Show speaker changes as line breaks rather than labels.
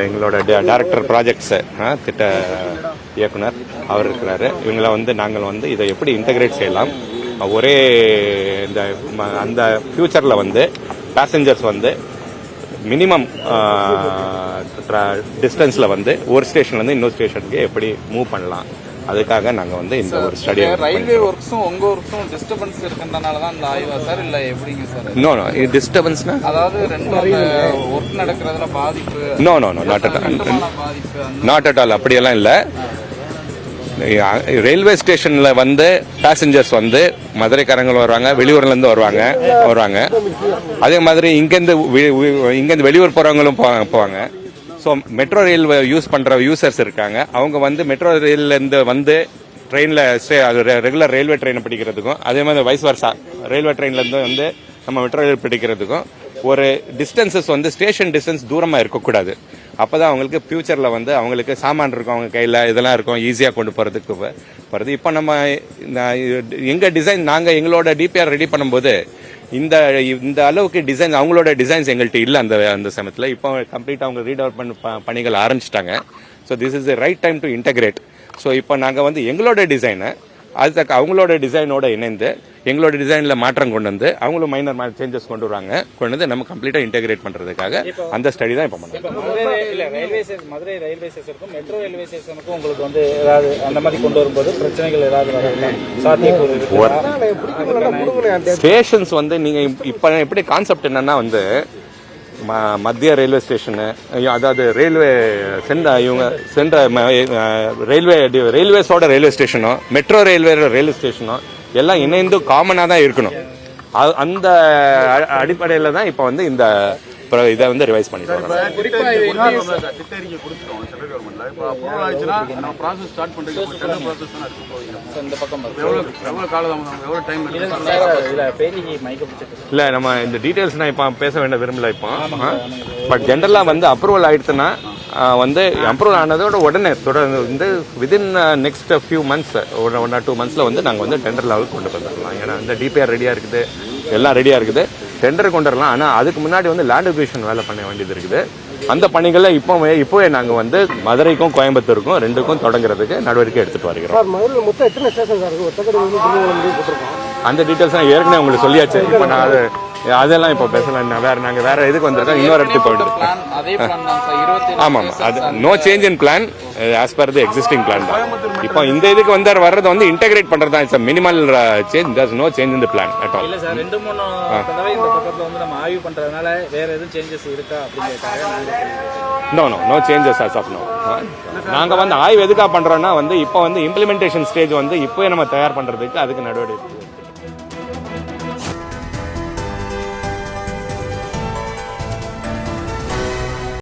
எங்களோட director projects திட்ட இயக்குனர் அவர் இருக்கிறாரு. இவங்களை வந்து நாங்கள் வந்து இதை எப்படி இன்டகிரேட் செய்யலாம், ஒரே இந்த அந்த ஃபியூச்சரில் வந்து பேசஞ்சர்ஸ் வந்து மினிமம் டிஸ்டன்ஸில் வந்து ஒரு ஸ்டேஷன்லேருந்து இன்னொரு ஸ்டேஷனுக்கு எப்படி மூவ் பண்ணலாம், அதுக்காக நாங்கள் வந்து இந்த ஒரு ஸ்டடி.
ரயில்வே ஒர்க்ஸும் உங்க ஒர்க்ஸும் டிஸ்டர்பன்ஸ் இருக்கிறதுனால தான் இந்த ஆய்வா சார், இல்ல எப்படிங்க சார்?
நோ இது டிஸ்டர்பன்ஸ்னா
அதாவது ரெண்டு ஒர்க் நடக்கிறதுல பாதிப்பு?
நோ நாட் அட் ஆல் அப்படியெல்லாம் இல்லை. ரயில்வே ஸ்டேஷன்ல வந்து பேசஞ்சர்ஸ் வந்து மதுரைக்காரங்களும் வருவாங்க, வெளியூர்ல இருந்து வருவாங்க. அதே மாதிரி இங்கேருந்து வெளியூர் போறவங்களும் போவாங்க. ஸோ மெட்ரோ ரயில் யூஸ் பண்ற யூசர்ஸ் இருக்காங்க. அவங்க வந்து மெட்ரோ ரயில்ல இருந்து வந்து ட்ரெயினில் ரெகுலர் ரயில்வே ட்ரெயினை பிடிக்கிறதுக்கும், அதே மாதிரி வைஸ் வர்சா ரயில்வே ட்ரெயின்ல இருந்து வந்து நம்ம மெட்ரோ ரயில் பிடிக்கிறதுக்கும் ஒரு டிஸ்டன்சஸ் வந்து ஸ்டேஷன் டிஸ்டன்ஸ் தூரமாக இருக்கக்கூடாது. அப்போதான் அவங்களுக்கு ஃபியூச்சரில் வந்து அவங்களுக்கு சாமான் இருக்கும், அவங்க கையில் இதெல்லாம் இருக்கும், ஈஸியாக கொண்டு போகிறதுக்கு வருது. இப்போ நம்ம எங்கள் டிசைன் நாங்கள் எங்களோட டிபிஆர் ரெடி பண்ணும்போது இந்த அளவுக்கு டிசைன் அவங்களோட டிசைன்ஸ் எங்கள்கிட்ட இல்லை அந்த சமயத்தில். இப்போ கம்ப்ளீட்டாக அவங்க ரீடெவலப்மெண்ட் பணிகள் ஆரம்பிச்சிட்டாங்க. So this is the right time to integrate. So இப்போ நாங்கள் வந்து எங்களோட டிசைனை அதுக்கு அவங்களோட டிசைனோட இணைந்து எங்களோட டிசைன்ல மாற்றம் கொண்டு வந்து அவங்களும் மைனர் சேஞ்சஸ் கொண்டு வருவாங்க. கொண்டு வந்து நம்ம கம்ப்ளீட்டா இன்டகிரேட் பண்றதுக்காக அந்த ஸ்டடி தான் இப்போ பண்ணுறோம்.
மதுரை ரயில்வே ஸ்டேஷனுக்கும் மெட்ரோ ரயில்வே ஸ்டேஷனுக்கும் உங்களுக்கு வந்து ஏதாவது அந்த மாதிரி கொண்டு வரும்போது பிரச்சனைகள் ஏதாவது
ஸ்டேஷன்ஸ் வந்து நீங்க இப்ப எப்படி கான்செப்ட் என்னன்னா வந்து மத்திய ரயில்வே ஸ்டேஷனு, அதாவது ரயில்வே ரயில்வேஸோட ரயில்வே ஸ்டேஷனும் மெட்ரோ ரயில்வே ஸ்டேஷனும் எல்லாம் இணைந்து காமனாக தான் இருக்கணும். அந்த அடிப்படையில் தான் இப்போ வந்து இந்த இதை வந்து ரிவைஸ் பண்ணிட்டு இல்ல நம்ம இந்த டீடைல்ஸ் நான் இப்போ பேச வேண்டிய விரும்பல. இப்போ பட் ஜென்ரலா வந்து அப்ரூவல் ஆயிடுச்சுன்னா வந்து அப்ரூவல் ஆனதோட உடனே தொடர்ந்து வந்து within next few months 1 or 2 months வந்து நாங்கள் வந்து டெண்டர் லெவல் கொண்டு வந்துடலாம். ஏன்னா இந்த டிபிஆர் ரெடியா இருக்குது, எல்லாம் ரெடியா இருக்குது, டெண்டர் கொண்டு வரலாம். ஆனால் அதுக்கு முன்னாடி வந்து லேண்ட் அக்விசிஷன் வேலை பண்ண வேண்டியது இருக்குது. அந்த பணிகளை இப்போவே நாங்கள் வந்து மதுரைக்கும் கோயம்புத்தூருக்கும் ரெண்டுக்கும் தொடங்குறதுக்கு நடவடிக்கை எடுத்துட்டு வருகிறோம். அந்த டீட்டெயில்ஸ் நான் ஏற்கனவே உங்களுக்கு சொல்லியாச்சு. இப்போ நான் அதெல்லாம் இப்போ பேசலாம். நாங்கள் வேற இதுக்கு வந்திருக்கோம், இன்னொரு இடத்துக்கு போயிட்டு. ஆமாம், அது no change in plan as per the existing plan தான். இப்போ இந்த இதுக்கு வர்றது வந்து இன்டகிரேட் பண்றது தான். It's minimal change, there's no change in the plan at all.
இல்ல சார், 2-3 தடவை இந்த பக்கத்துல வந்து நம்ம ஆய்வு பண்றதுனால வேற எதுவும் சேஞ்சஸ் இருக்கா அப்படிங்கறதுக்காக?
No changes as of now. நாங்க வந்து ஆய்வு எதுக்காக பண்றோம்னா வந்து இப்போ வந்து இம்ப்ளிமெண்டேஷன் ஸ்டேஜ் வந்து இப்போவே நம்ம தயார் பண்றதுக்கு அதுக்கு நடவடிக்கை